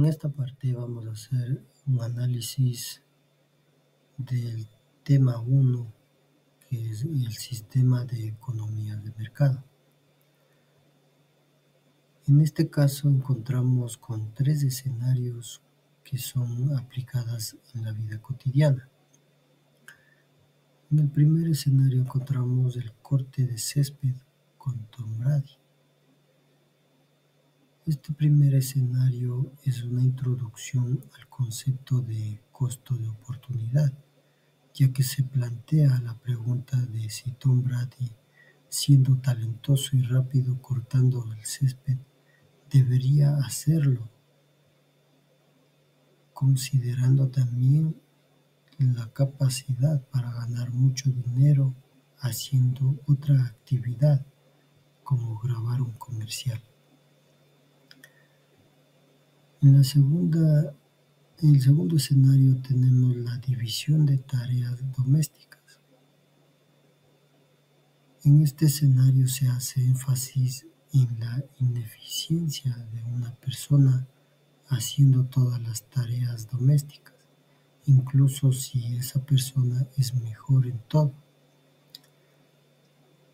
esta parte vamos a hacer un análisis del tema 1, que es el sistema de economía de mercado. En este caso encontramos con tres escenarios que son aplicadas en la vida cotidiana. En el primer escenario encontramos el corte de césped con Tom Brady. Este primer escenario es una introducción al concepto de costo de oportunidad, ya que se plantea la pregunta de si Tom Brady, siendo talentoso y rápido cortando el césped, debería hacerlo, considerando también la capacidad para ganar mucho dinero haciendo otra actividad como grabar un comercial. En el segundo escenario tenemos la división de tareas domésticas. En este escenario se hace énfasis en la ineficiencia de una persona haciendo todas las tareas domésticas, incluso si esa persona es mejor en todo,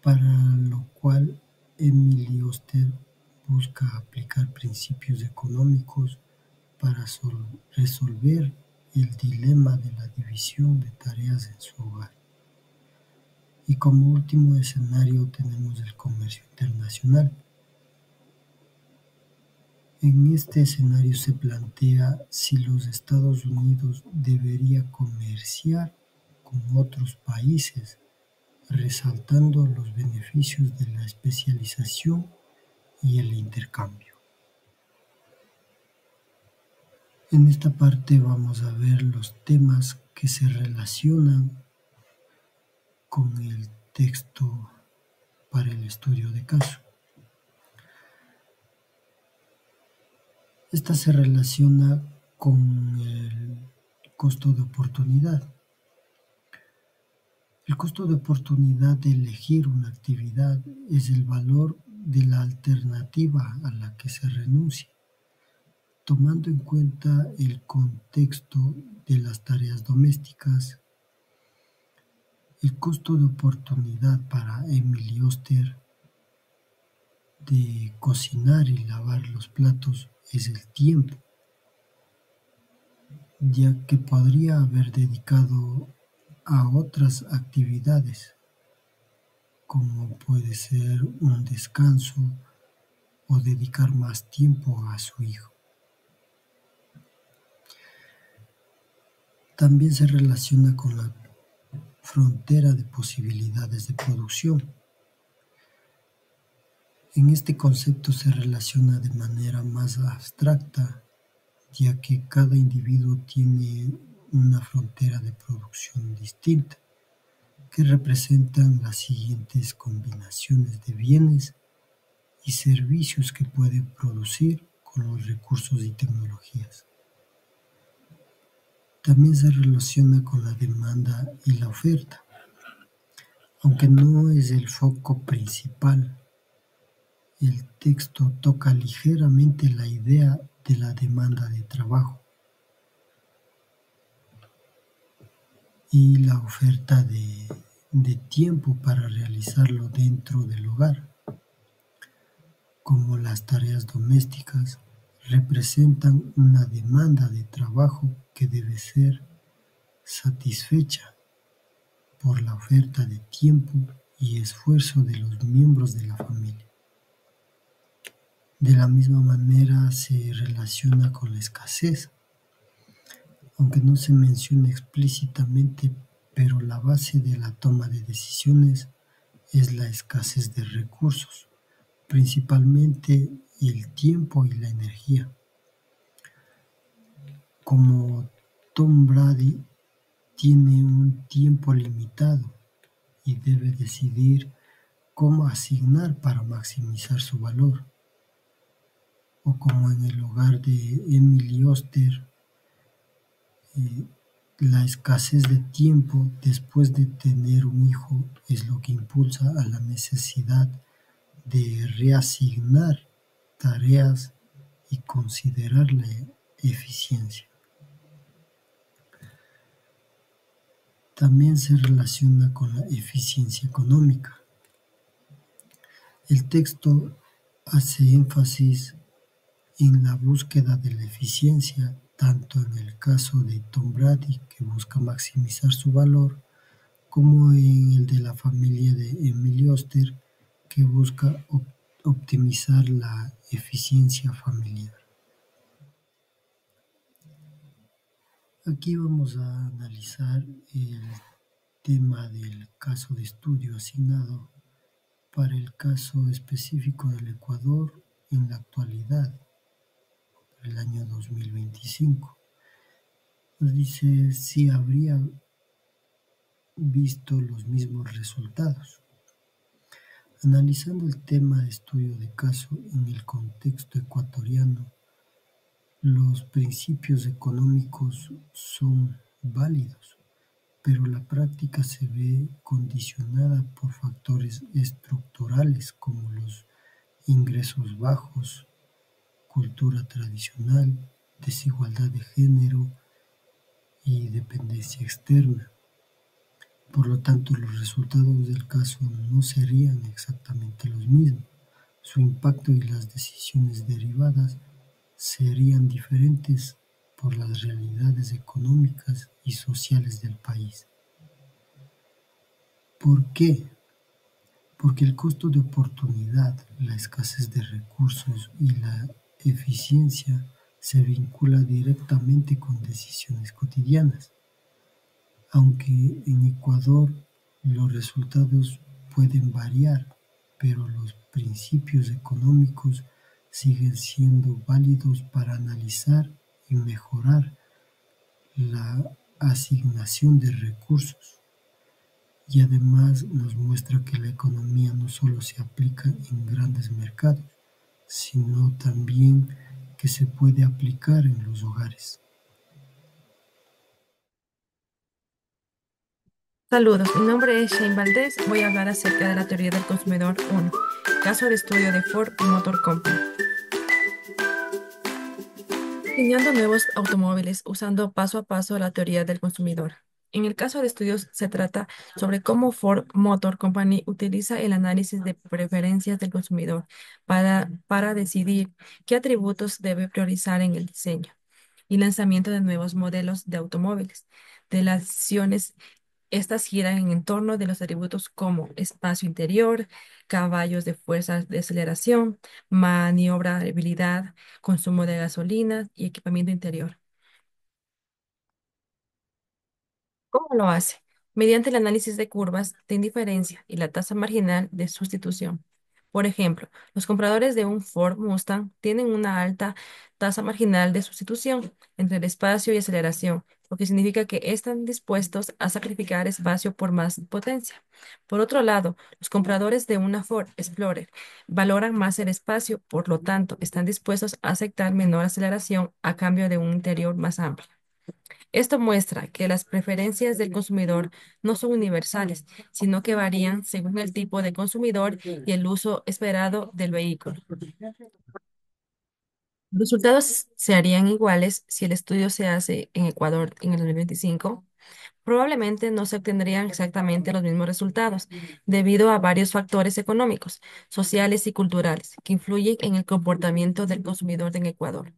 para lo cual Emily Oster busca aplicar principios económicos para resolver el dilema de la división de tareas en su hogar. Y como último escenario tenemos el comercio internacional. En este escenario se plantea si los Estados Unidos debería comerciar con otros países, resaltando los beneficios de la especialización y el intercambio. En esta parte vamos a ver los temas que se relacionan con el texto para el estudio de caso. Esta se relaciona con el costo de oportunidad. El costo de oportunidad de elegir una actividad es el valor de la alternativa a la que se renuncia, tomando en cuenta el contexto de las tareas domésticas. El costo de oportunidad para Emily Oster de cocinar y lavar los platos es el tiempo, ya que podría haber dedicado a otras actividades, como puede ser un descanso o dedicar más tiempo a su hijo. También se relaciona con la frontera de posibilidades de producción. En este concepto se relaciona de manera más abstracta, ya que cada individuo tiene una frontera de producción distinta, que representan las siguientes combinaciones de bienes y servicios que puede producir con los recursos y tecnologías. También se relaciona con la demanda y la oferta, aunque no es el foco principal. El texto toca ligeramente la idea de la demanda de trabajo y la oferta de tiempo para realizarlo dentro del hogar, como las tareas domésticas representan una demanda de trabajo que debe ser satisfecha por la oferta de tiempo y esfuerzo de los miembros de la familia. De la misma manera se relaciona con la escasez, aunque no se menciona explícitamente, pero la base de la toma de decisiones es la escasez de recursos, principalmente el tiempo y la energía. Como Tom Brady tiene un tiempo limitado y debe decidir cómo asignar para maximizar su valor, o como en el hogar de Emily Oster, la escasez de tiempo después de tener un hijo es lo que impulsa a la necesidad de reasignar tareas y considerar eficiencia. También se relaciona con la eficiencia económica. El texto hace énfasis en la búsqueda de la eficiencia, tanto en el caso de Tom Brady, que busca maximizar su valor, como en el de la familia de Emily Oster, que busca optimizar la eficiencia familiar. Aquí vamos a analizar el tema del caso de estudio asignado para el caso específico del Ecuador en la actualidad, para el año 2025. Nos dice si habría visto los mismos resultados. Analizando el tema de estudio de caso en el contexto ecuatoriano, los principios económicos son válidos, pero la práctica se ve condicionada por factores estructurales como los ingresos bajos, cultura tradicional, desigualdad de género y dependencia externa. Por lo tanto, los resultados del caso no serían exactamente los mismos. Su impacto y las decisiones derivadas serían diferentes por las realidades económicas y sociales del país. ¿Por qué? Porque el costo de oportunidad, la escasez de recursos y la eficiencia se vincula directamente con decisiones cotidianas. Aunque en Ecuador los resultados pueden variar, pero los principios económicos siguen siendo válidos para analizar y mejorar la asignación de recursos. Y además nos muestra que la economía no solo se aplica en grandes mercados, sino también que se puede aplicar en los hogares. Saludos, mi nombre es Shane Valdés. Voy a hablar acerca de la teoría del consumidor 1, caso de estudio de Ford Motor Company. Diseñando nuevos automóviles usando paso a paso la teoría del consumidor. En el caso de estudios se trata sobre cómo Ford Motor Company utiliza el análisis de preferencias del consumidor para decidir qué atributos debe priorizar en el diseño y lanzamiento de nuevos modelos de automóviles. De las decisiones estas giran en torno de los atributos como espacio interior, caballos de fuerza de aceleración, maniobrabilidad, consumo de gasolina y equipamiento interior. ¿Cómo lo hace? Mediante el análisis de curvas de indiferencia y la tasa marginal de sustitución. Por ejemplo, los compradores de un Ford Mustang tienen una alta tasa marginal de sustitución entre el espacio y aceleración, lo que significa que están dispuestos a sacrificar espacio por más potencia. Por otro lado, los compradores de una Ford Explorer valoran más el espacio, por lo tanto, están dispuestos a aceptar menor aceleración a cambio de un interior más amplio. Esto muestra que las preferencias del consumidor no son universales, sino que varían según el tipo de consumidor y el uso esperado del vehículo. Los resultados se harían iguales si el estudio se hace en Ecuador en el 2025. Probablemente no se obtendrían exactamente los mismos resultados, debido a varios factores económicos, sociales y culturales que influyen en el comportamiento del consumidor en Ecuador.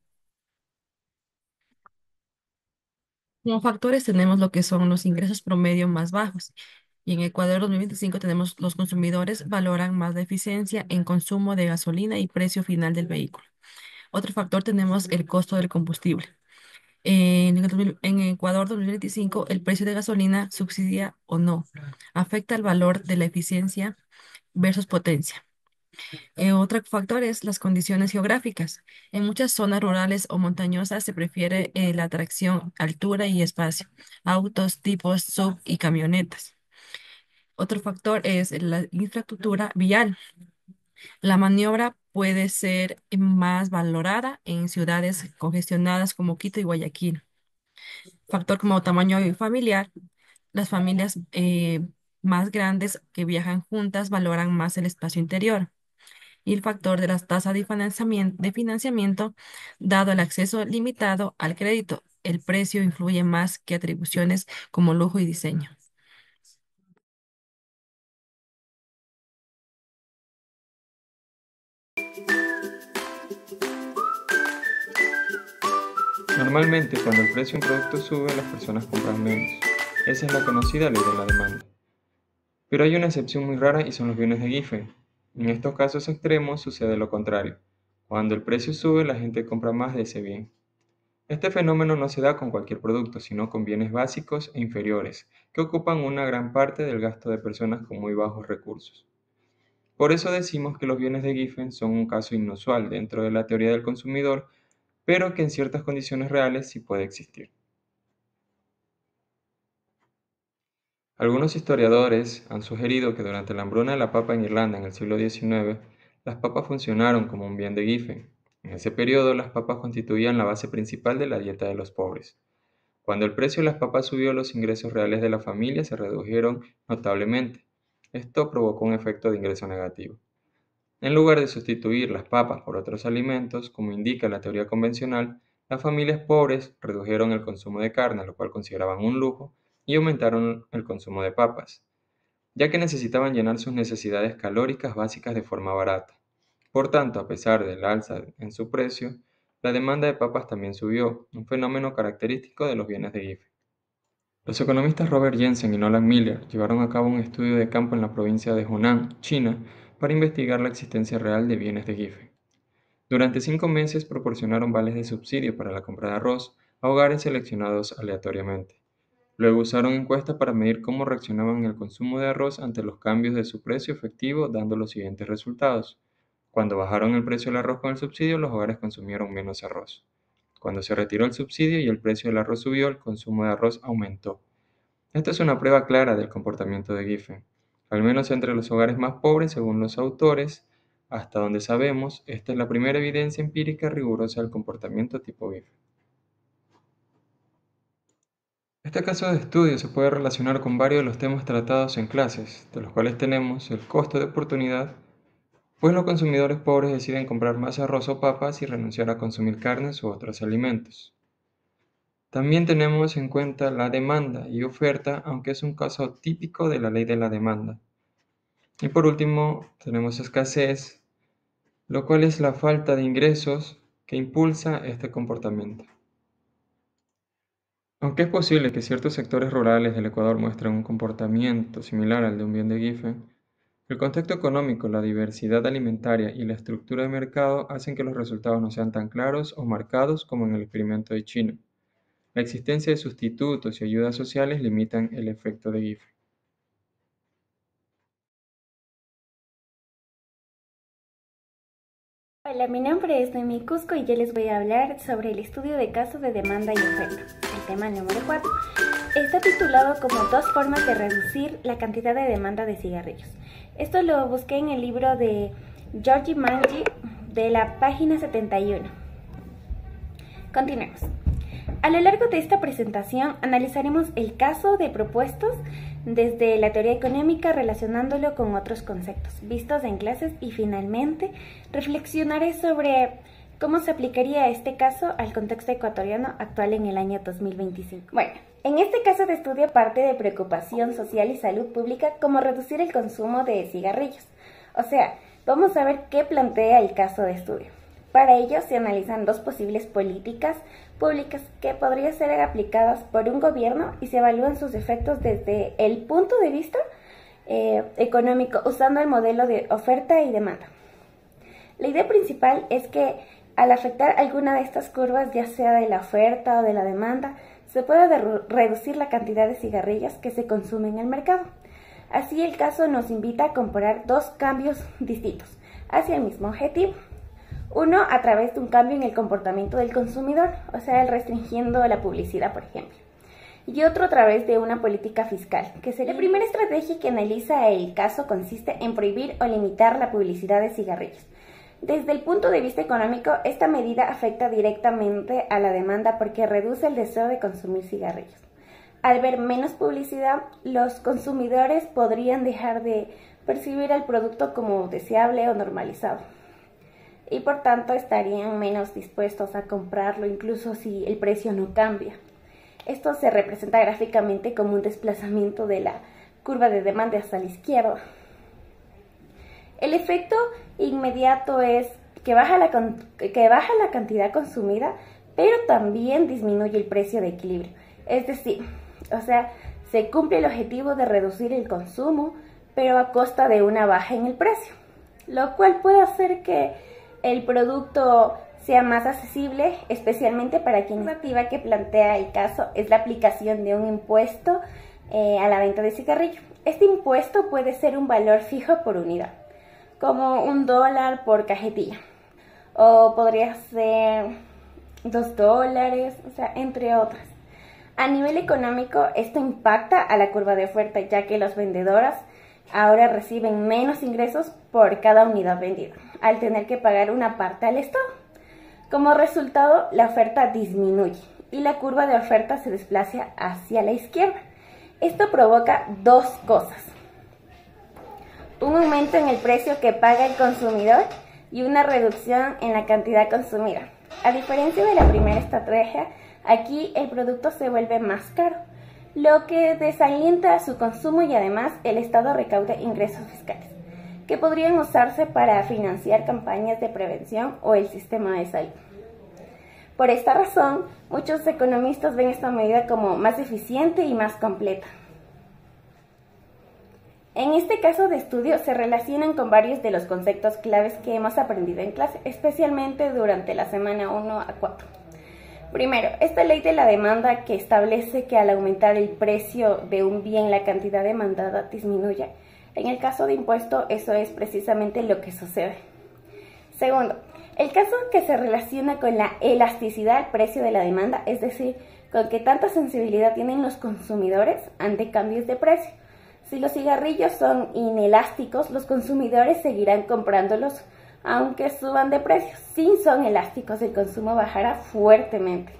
Como factores tenemos lo que son los ingresos promedio más bajos. Y en Ecuador 2025 tenemos los consumidores valoran más la eficiencia en consumo de gasolina y precio final del vehículo. Otro factor tenemos el costo del combustible. En Ecuador 2025 el precio de gasolina, subsidia o no, afecta el valor de la eficiencia versus potencia. Otro factor es las condiciones geográficas. En muchas zonas rurales o montañosas se prefiere la atracción, altura y espacio, autos tipos sub y camionetas. Otro factor es la infraestructura vial. La maniobra puede ser más valorada en ciudades congestionadas como Quito y Guayaquil. Factor como tamaño familiar. Las familias más grandes que viajan juntas valoran más el espacio interior. y el factor de las tasas de financiamiento, dado el acceso limitado al crédito. El precio influye más que atribuciones como lujo y diseño. Normalmente, cuando el precio de un producto sube, las personas compran menos. Esa es la conocida ley de la demanda. Pero hay una excepción muy rara y son los bienes de Giffen. En estos casos extremos sucede lo contrario. Cuando el precio sube, la gente compra más de ese bien. Este fenómeno no se da con cualquier producto, sino con bienes básicos e inferiores, que ocupan una gran parte del gasto de personas con muy bajos recursos. Por eso decimos que los bienes de Giffen son un caso inusual dentro de la teoría del consumidor, pero que en ciertas condiciones reales sí puede existir. Algunos historiadores han sugerido que durante la hambruna de la papa en Irlanda en el siglo XIX, las papas funcionaron como un bien de Giffen. En ese periodo, las papas constituían la base principal de la dieta de los pobres. Cuando el precio de las papas subió, los ingresos reales de la familia se redujeron notablemente. Esto provocó un efecto de ingreso negativo. En lugar de sustituir las papas por otros alimentos, como indica la teoría convencional, las familias pobres redujeron el consumo de carne, lo cual consideraban un lujo, y aumentaron el consumo de papas, ya que necesitaban llenar sus necesidades calóricas básicas de forma barata. Por tanto, a pesar del alza en su precio, la demanda de papas también subió, un fenómeno característico de los bienes de Giffen. Los economistas Robert Jensen y Nolan Miller llevaron a cabo un estudio de campo en la provincia de Hunan, China, para investigar la existencia real de bienes de Giffen. Durante 5 meses proporcionaron vales de subsidio para la compra de arroz a hogares seleccionados aleatoriamente. Luego usaron encuestas para medir cómo reaccionaban el consumo de arroz ante los cambios de su precio efectivo, dando los siguientes resultados. Cuando bajaron el precio del arroz con el subsidio, los hogares consumieron menos arroz. Cuando se retiró el subsidio y el precio del arroz subió, el consumo de arroz aumentó. Esta es una prueba clara del comportamiento de Giffen, al menos entre los hogares más pobres según los autores. Hasta donde sabemos, esta es la primera evidencia empírica rigurosa del comportamiento tipo Giffen. Este caso de estudio se puede relacionar con varios de los temas tratados en clases, de los cuales tenemos el costo de oportunidad, pues los consumidores pobres deciden comprar más arroz o papas y renunciar a consumir carnes u otros alimentos. También tenemos en cuenta la demanda y oferta, aunque es un caso típico de la ley de la demanda. Y por último, tenemos escasez, lo cual es la falta de ingresos que impulsa este comportamiento. Aunque es posible que ciertos sectores rurales del Ecuador muestren un comportamiento similar al de un bien de Giffen, el contexto económico, la diversidad alimentaria y la estructura de mercado hacen que los resultados no sean tan claros o marcados como en el experimento de China. La existencia de sustitutos y ayudas sociales limitan el efecto de Giffen. Hola, mi nombre es Noemí Cusco y yo les voy a hablar sobre el estudio de caso de demanda y oferta. El tema número 4 está titulado como 2 formas de reducir la cantidad de demanda de cigarrillos. Esto lo busqué en el libro de Georgi Manji de la página 71. Continuemos. A lo largo de esta presentación analizaremos el caso de propuestos desde la teoría económica relacionándolo con otros conceptos vistos en clases y finalmente reflexionaré sobre cómo se aplicaría este caso al contexto ecuatoriano actual en el año 2025. Bueno, en este caso de estudio parte de preocupación social y salud pública como reducir el consumo de cigarrillos. O sea, vamos a ver qué plantea el caso de estudio. Para ello se analizan 2 posibles políticas públicas que podrían ser aplicadas por un gobierno y se evalúan sus efectos desde el punto de vista económico usando el modelo de oferta y demanda. La idea principal es que al afectar alguna de estas curvas, ya sea de la oferta o de la demanda, se pueda reducir la cantidad de cigarrillos que se consumen en el mercado. Así el caso nos invita a comparar 2 cambios distintos hacia el mismo objetivo. Uno a través de un cambio en el comportamiento del consumidor, o sea, el restringiendo la publicidad, por ejemplo. Y otro a través de una política fiscal, que sería la primera estrategia que analiza el caso consiste en prohibir o limitar la publicidad de cigarrillos. Desde el punto de vista económico, esta medida afecta directamente a la demanda porque reduce el deseo de consumir cigarrillos. Al ver menos publicidad, los consumidores podrían dejar de percibir el producto como deseable o normalizado, y por tanto estarían menos dispuestos a comprarlo incluso si el precio no cambia. Esto se representa gráficamente como un desplazamiento de la curva de demanda hacia la izquierda. El efecto inmediato es que baja la cantidad consumida, pero también disminuye el precio de equilibrio. Es decir, se cumple el objetivo de reducir el consumo, pero a costa de una baja en el precio, lo cual puede hacer que el producto sea más accesible, especialmente para quien. La alternativa que plantea el caso es la aplicación de un impuesto a la venta de cigarrillo. Este impuesto puede ser un valor fijo por unidad, como $1 por cajetilla, o podría ser $2, entre otras. A nivel económico, esto impacta a la curva de oferta, ya que los vendedores ahora reciben menos ingresos por cada unidad vendida, al tener que pagar una parte al Estado. Como resultado, la oferta disminuye y la curva de oferta se desplaza hacia la izquierda. Esto provoca dos cosas: un aumento en el precio que paga el consumidor y una reducción en la cantidad consumida. A diferencia de la primera estrategia, aquí el producto se vuelve más caro, lo que desalienta su consumo, y además el Estado recauda ingresos fiscales que podrían usarse para financiar campañas de prevención o el sistema de salud. Por esta razón, muchos economistas ven esta medida como más eficiente y más completa. En este caso de estudio se relacionan con varios de los conceptos claves que hemos aprendido en clase, especialmente durante la semana 1 a 4. Primero, esta ley de la demanda que establece que al aumentar el precio de un bien la cantidad demandada disminuye. En el caso de impuesto, eso es precisamente lo que sucede. Segundo, el caso que se relaciona con la elasticidad al precio de la demanda, es decir, con qué tanta sensibilidad tienen los consumidores ante cambios de precio. Si los cigarrillos son inelásticos, los consumidores seguirán comprándolos aunque suban de precio. Si son elásticos, el consumo bajará fuertemente.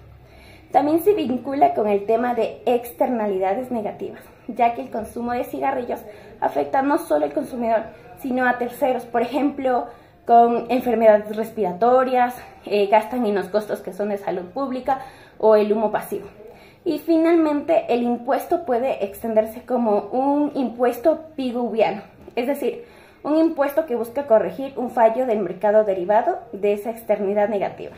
También se vincula con el tema de externalidades negativas, ya que el consumo de cigarrillos afecta no solo al consumidor, sino a terceros. Por ejemplo, con enfermedades respiratorias, gastan en los costos que son de salud pública o el humo pasivo. Y finalmente, el impuesto puede extenderse como un impuesto pigouviano, es decir, un impuesto que busca corregir un fallo del mercado derivado de esa externalidad negativa.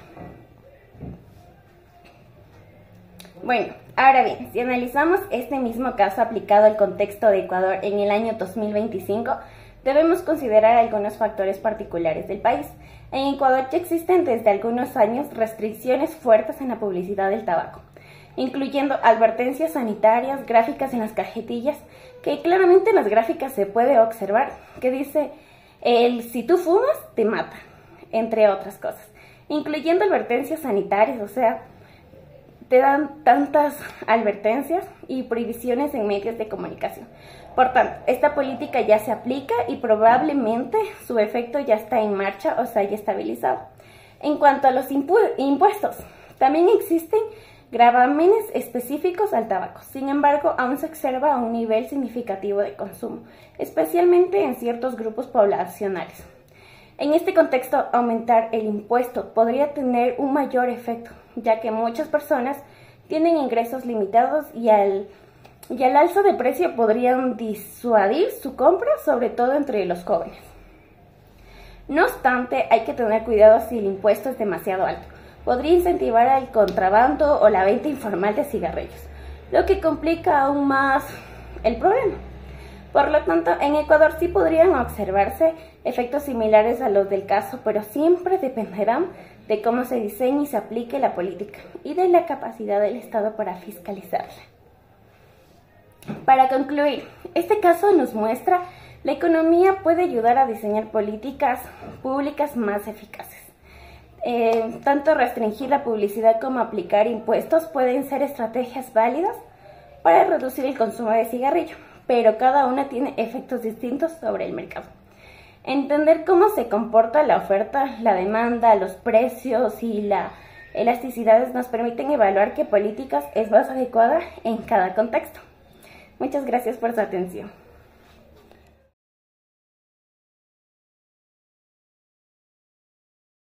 Bueno, ahora bien, si analizamos este mismo caso aplicado al contexto de Ecuador en el año 2025, debemos considerar algunos factores particulares del país. En Ecuador ya existen desde algunos años restricciones fuertes en la publicidad del tabaco, incluyendo advertencias sanitarias, gráficas en las cajetillas, que claramente en las gráficas se puede observar, que dice, si tú fumas, te mata, entre otras cosas, incluyendo advertencias sanitarias, te dan tantas advertencias y prohibiciones en medios de comunicación. Por tanto, esta política ya se aplica y probablemente su efecto ya está en marcha o se haya estabilizado. En cuanto a los impuestos, también existen gravámenes específicos al tabaco. Sin embargo, aún se observa un nivel significativo de consumo, especialmente en ciertos grupos poblacionales. En este contexto, aumentar el impuesto podría tener un mayor efecto, ya que muchas personas tienen ingresos limitados y al alza de precio podrían disuadir su compra, sobre todo entre los jóvenes. No obstante, hay que tener cuidado si el impuesto es demasiado alto. Podría incentivar al contrabando o la venta informal de cigarrillos, lo que complica aún más el problema. Por lo tanto, en Ecuador sí podrían observarse efectos similares a los del caso, pero siempre dependerán de cómo se diseñe y se aplique la política y de la capacidad del Estado para fiscalizarla. Para concluir, este caso nos muestra la economía puede ayudar a diseñar políticas públicas más eficaces. Tanto restringir la publicidad como aplicar impuestos pueden ser estrategias válidas para reducir el consumo de cigarrillo, pero cada una tiene efectos distintos sobre el mercado. Entender cómo se comporta la oferta, la demanda, los precios y la elasticidad nos permiten evaluar qué políticas es más adecuada en cada contexto. Muchas gracias por su atención.